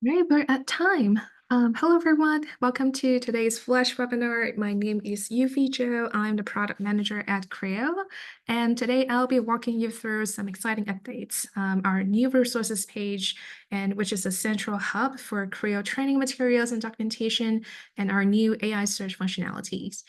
Right, we're at time. Hello, everyone. Welcome to today's Flash webinar. My name is Yufi Zhou. I'm the product manager at CRIO, and today I'll be walking you through some exciting updates. Our new resources page, and which is a central hub for CRIO training materials and documentation, and our new AI search functionalities.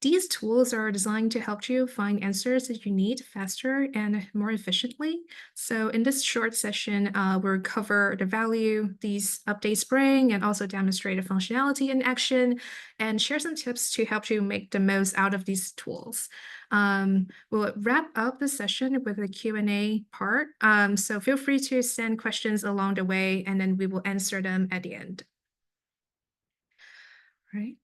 These tools are designed to help you find answers that you need faster and more efficiently. So in this short session, we'll cover the value these updates bring and also demonstrate the functionality in action and share some tips to help you make the most out of these tools. We'll wrap up the session with a Q&A part. So feel free to send questions along the way, and then we will answer them at the end. All right.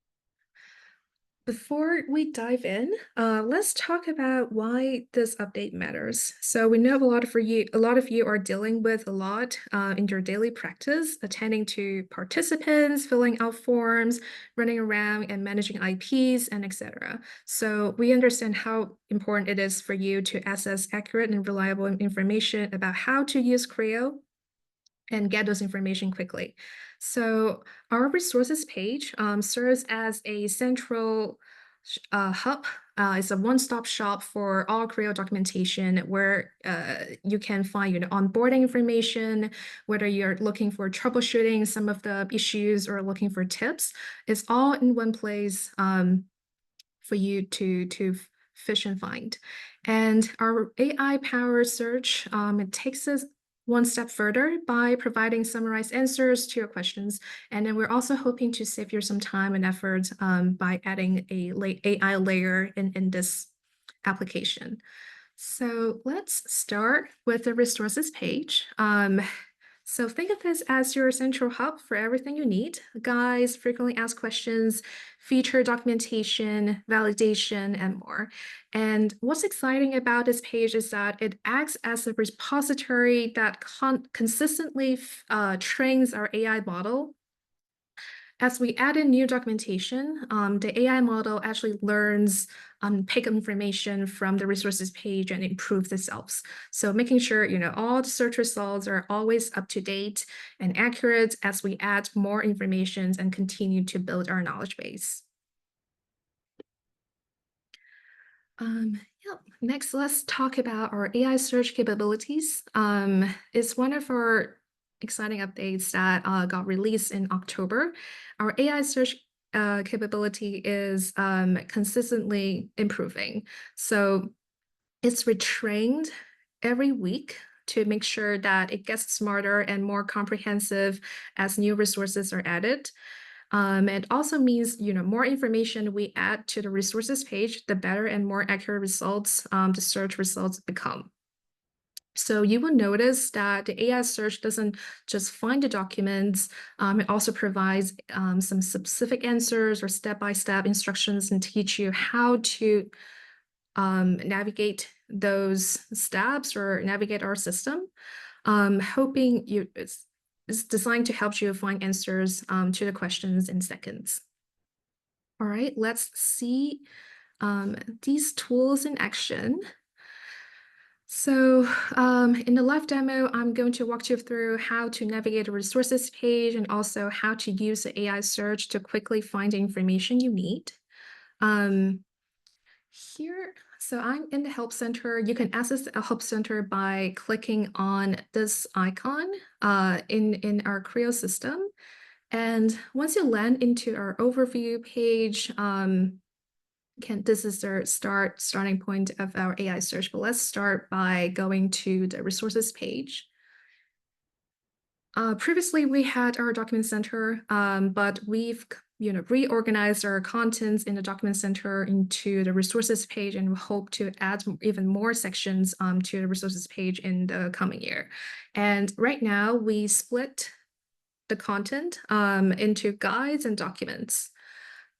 Before we dive in, let's talk about why this update matters. So we know a lot of you are dealing with a lot in your daily practice, attending to participants, filling out forms, running around and managing IPs, and etc. So we understand how important it is for you to access accurate and reliable information about how to use CRIO and get those information quickly. So our resources page serves as a central hub. It's a one-stop shop for all CRIO documentation where you can find onboarding information, whether you're looking for troubleshooting some of the issues or looking for tips. It's all in one place for you to fish and find. And our AI-powered search, it takes us one step further by providing summarized answers to your questions. And then we're also hoping to save you some time and effort by adding a AI layer in this application. So let's start with the resources page. So think of this as your central hub for everything you need: guides, frequently asked questions, feature documentation, validation, and more. And what's exciting about this page is that it acts as a repository that consistently trains our AI model. As we add in new documentation, the AI model actually learns pick information from the resources page and improves itself. So making sure all the search results are always up to date and accurate as we add more information and continue to build our knowledge base. Next, let's talk about our AI search capabilities. It's one of our exciting updates that got released in October. Our AI search capability is consistently improving. So it's retrained every week to make sure that it gets smarter and more comprehensive as new resources are added. It also means, more information we add to the resources page, the better and more accurate results the search results become. So you will notice that the AI search doesn't just find the documents, it also provides some specific answers or step-by-step instructions and teach you how to navigate those steps or navigate our system. It's designed to help you find answers to the questions in seconds. All right, let's see these tools in action. So in the live demo, I'm going to walk you through how to navigate a resources page and also how to use the AI search to quickly find the information you need. So I'm in the Help Center. You can access the Help Center by clicking on this icon in our CRIO system. And once you land into our overview page, this is the starting point of our AI search. But let's start by going to the resources page. Previously, we had our document center, but we've reorganized our contents in the document center into the resources page, and we hope to add even more sections to the resources page in the coming year. And right now, we split the content into guides and documents.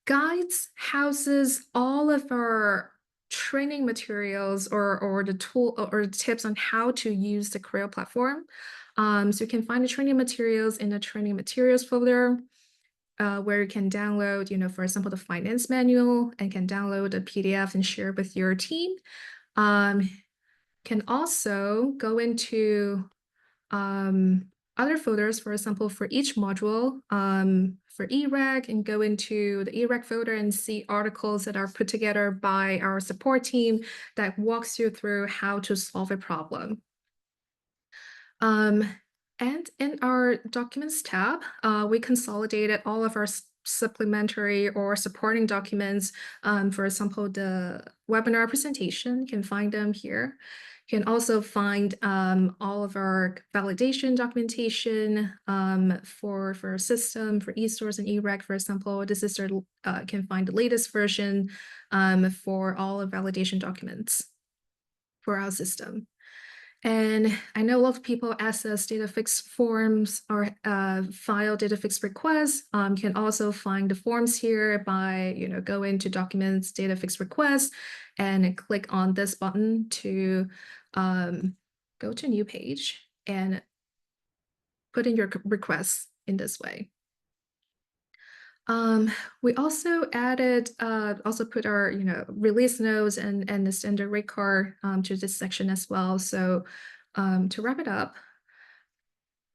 Guides houses all of our training materials or the tool or the tips on how to use the CRIO platform. So you can find the training materials in the training materials folder, where you can download, for example, the finance manual, and can download a PDF and share with your team. Can also go into other folders, for example, for each module, for EREC, and go into the EREC folder and see articles that are put together by our support team that walks you through how to solve a problem. And in our Documents tab, we consolidated all of our supplementary or supporting documents. For example, the webinar presentation, you can find them here. You can also find all of our validation documentation for our system, for eSource and eRec, for example. This is can find the latest version for all of validation documents for our system. And I know a lot of people access data fix forms or file data fix requests. You can also find the forms here by go into Documents, Data Fix Requests, and click on this button to go to a new page and put in your requests in this way. We also added, also put our, release notes and the standard rate card to this section as well. So to wrap it up,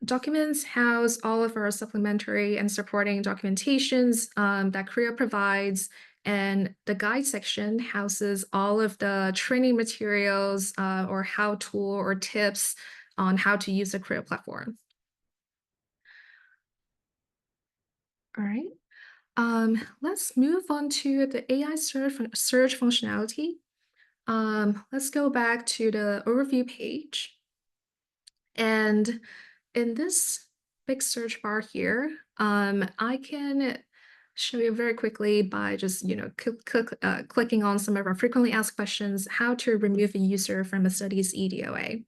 documents house all of our supplementary and supporting documentations that CRIO provides, and the guide section houses all of the training materials or how-to or tips on how to use the CRIO platform. All right. Let's move on to the AI search functionality. Let's go back to the overview page. And in this big search bar here, I can show you very quickly by just clicking on some of our frequently asked questions, how to remove a user from a study's EDOA.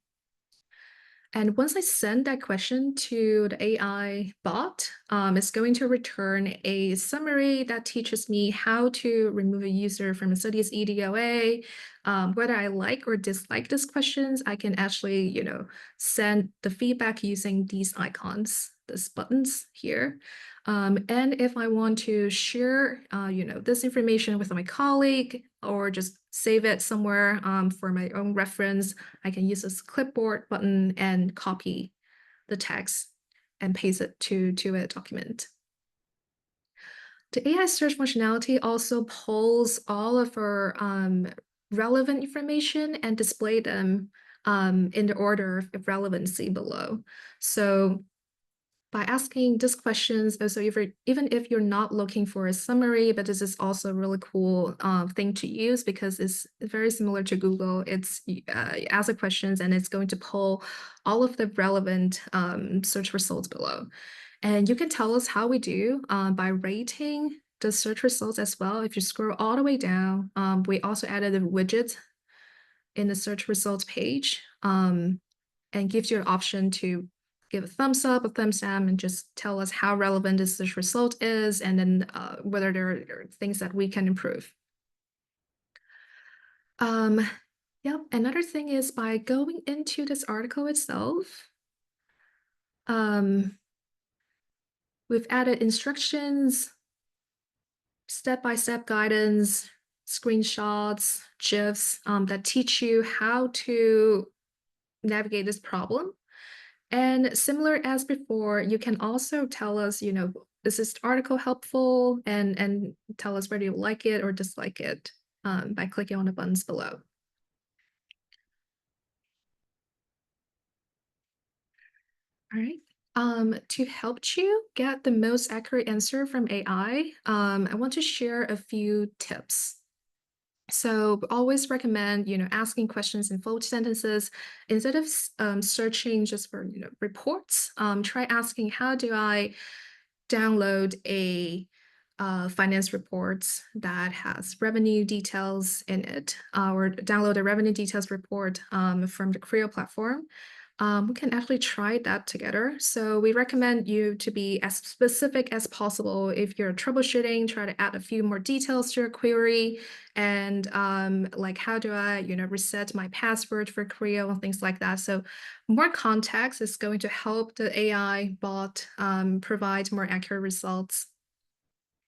And once I send that question to the AI bot, it's going to return a summary that teaches me how to remove a user from a study's EDOA. Whether I like or dislike these questions, I can actually, send the feedback using these icons, these buttons here. And if I want to share, this information with my colleague or just save it somewhere for my own reference, I can use this clipboard button and copy the text and paste it to a document. The AI search functionality also pulls all of our relevant information and display them in the order of relevancy below. So by asking these questions, so even if you're not looking for a summary, but this is also a really cool thing to use because it's very similar to Google. It's you ask the questions and it's going to pull all of the relevant search results below. And you can tell us how we do by rating the search results as well. If you scroll all the way down, we also added a widget in the search results page and gives you an option to give a thumbs up, a thumbs down, and just tell us how relevant this search result is, and then whether there are things that we can improve. Yep, another thing is by going into this article itself, we've added instructions, step-by-step guidance, screenshots, GIFs that teach you how to navigate this problem. And similar as before, you can also tell us, is this article helpful, and tell us whether you like it or dislike it by clicking on the buttons below. All right. To help you get the most accurate answer from AI, I want to share a few tips. So always recommend, asking questions in full sentences instead of searching just for, reports. Try asking, how do I download a finance reports that has revenue details in it, or download a revenue details report from the CRIO platform. We can actually try that together. So we recommend you to be as specific as possible. If you're troubleshooting, try to add a few more details to your query, and like how do I, reset my password for CRIO and things like that. So more context is going to help the AI bot provide more accurate results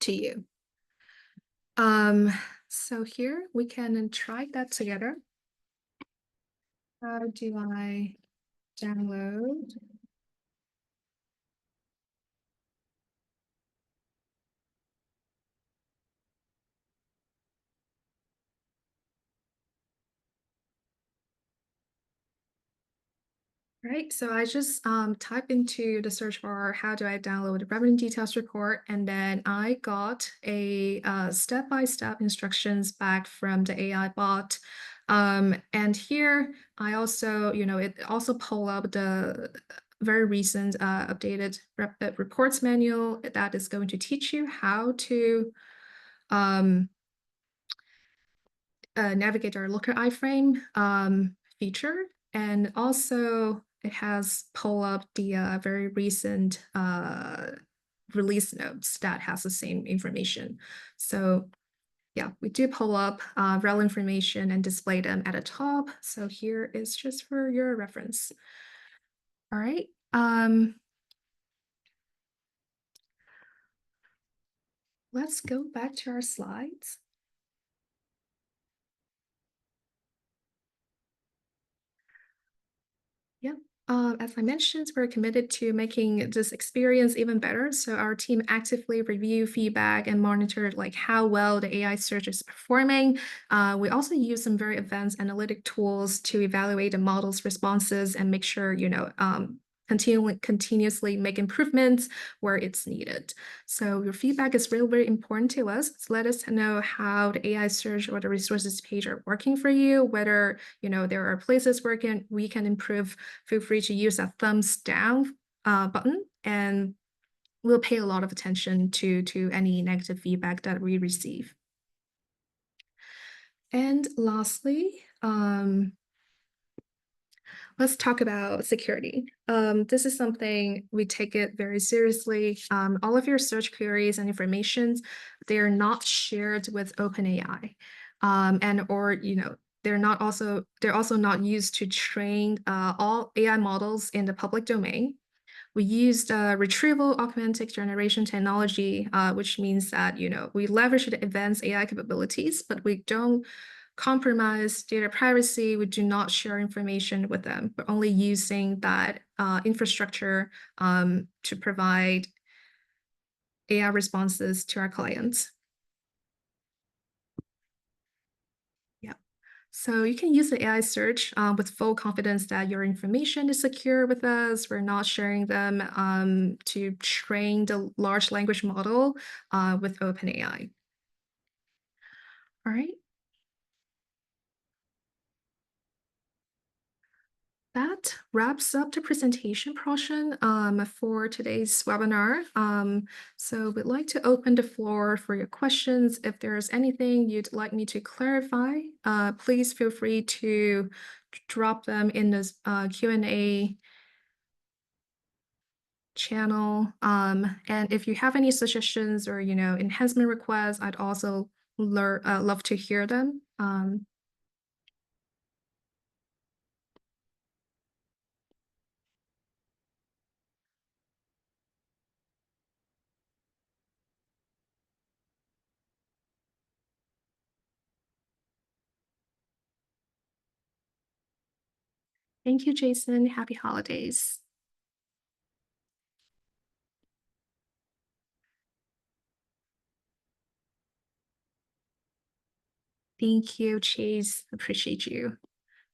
to you. So here we can try that together. How do I download Right, so I just typed into the search bar, how do I download the revenue details report? And then I got a step-by-step instructions back from the AI bot. And here I also, it also pull up the very recent updated reports manual that is going to teach you how to um, navigate our looker iframe feature. And also it has pull up the very recent release notes that has the same information. So yeah, we do pull up relevant information and display them at the top. So here is just for your reference. All right. Let's go back to our slides. Yep. As I mentioned, we're committed to making this experience even better. So our team actively review feedback and monitor like how well the AI search is performing. We also use some very advanced analytic tools to evaluate the model's responses and make sure, continuously make improvements where it's needed. So your feedback is really, very important to us. So let us know how the AI search or the resources page are working for you, whether there are places where we can improve. Feel free to use that thumbs down button, and we'll pay a lot of attention to any negative feedback that we receive. And lastly, let's talk about security. This is something we take it very seriously. All of your search queries and information, they are not shared with OpenAI, they're also not used to train all AI models in the public domain. We used retrieval augmented generation technology, which means that we leverage the advanced AI capabilities, but we don't compromise data privacy. We do not share information with them. We're only using that infrastructure to provide AI responses to our clients. Yeah. So you can use the AI search with full confidence that your information is secure with us. We're not sharing them to train the large language model with OpenAI. All right. That wraps up the presentation portion for today's webinar. So we'd like to open the floor for your questions. If there's anything you'd like me to clarify, please feel free to drop them in this Q&A channel. And if you have any suggestions or enhancement requests, I'd also love to hear them. Thank you, Jason. Happy holidays. Thank you, Chase. Appreciate you.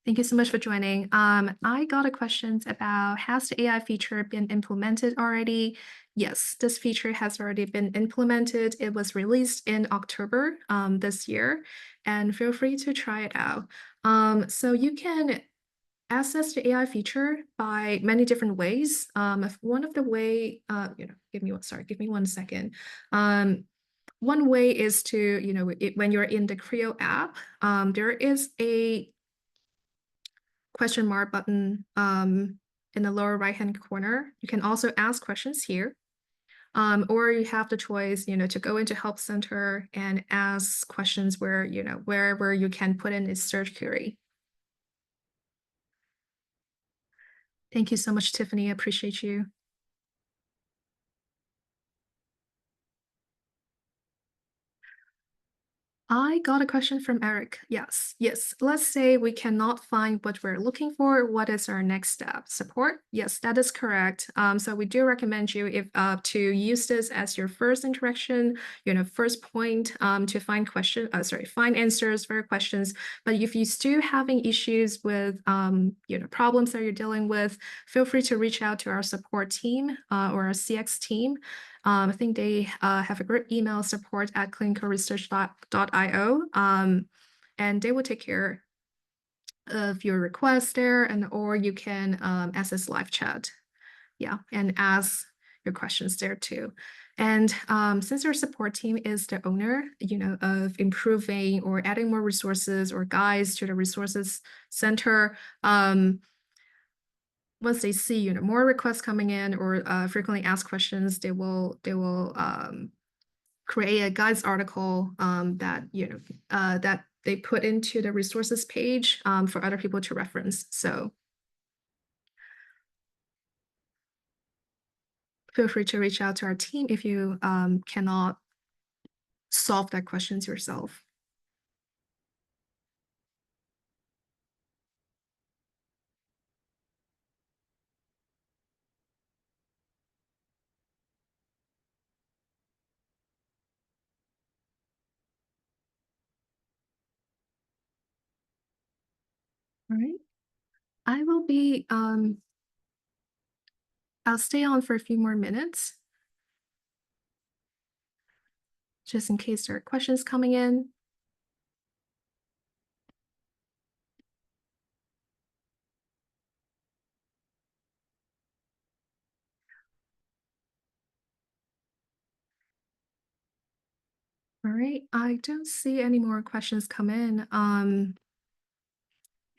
Thank you so much for joining. I got a question about, has the AI feature been implemented already? Yes, this feature has already been implemented. It was released in October this year, and feel free to try it out. So you can access the AI feature by many different ways. If one of the way, give me one second. One way is to, when you're in the CRIO app, there is a question mark button in the lower right-hand corner. You can also ask questions here. Or you have the choice, to go into Help Center and ask questions wherever you can put in a search query. Thank you so much, Tiffany. I appreciate you. I got a question from Eric. Yes, yes. Let's say we cannot find what we're looking for. What is our next step? Support? Yes, that is correct. So we do recommend you if to use this as your first interaction, first point to find answers for your questions. But if you still having issues with problems that you're dealing with, feel free to reach out to our support team or our CX team. I think they have a great email, support@clinicalresearch.io, and they will take care of your request there, or you can access live chat, and ask your questions there too. And since our support team is the owner, of improving or adding more resources or guides to the resources center, once they see more requests coming in or frequently asked questions, they will create a guides article that they put into the resources page for other people to reference. So feel free to reach out to our team if you cannot solve that questions yourself. All right. I will be I'll stay on for a few more minutes just in case there are questions coming in. All right, I don't see any more questions come in.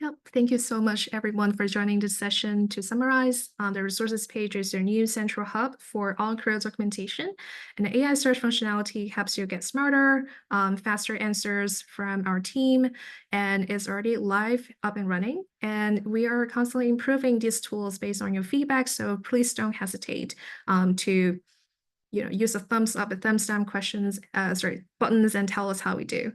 Yep, thank you so much everyone for joining this session. To summarize, the resources page is your new central hub for all CRIO documentation, and the AI search functionality helps you get smarter, faster answers from our team, and is already live, up and running. And we are constantly improving these tools based on your feedback, so please don't hesitate to use a thumbs up, a thumbs down buttons and tell us how we do.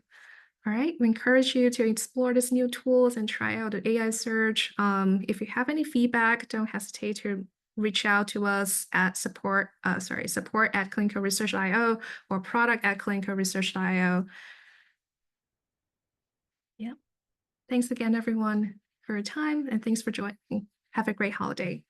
All right, we encourage you to explore these new tools and try out the AI search. If you have any feedback, don't hesitate to reach out to us at support@clinicalresearch.io or product@clinicalresearch.io. Yeah. Thanks again, everyone, for your time, and thanks for joining. Have a great holiday.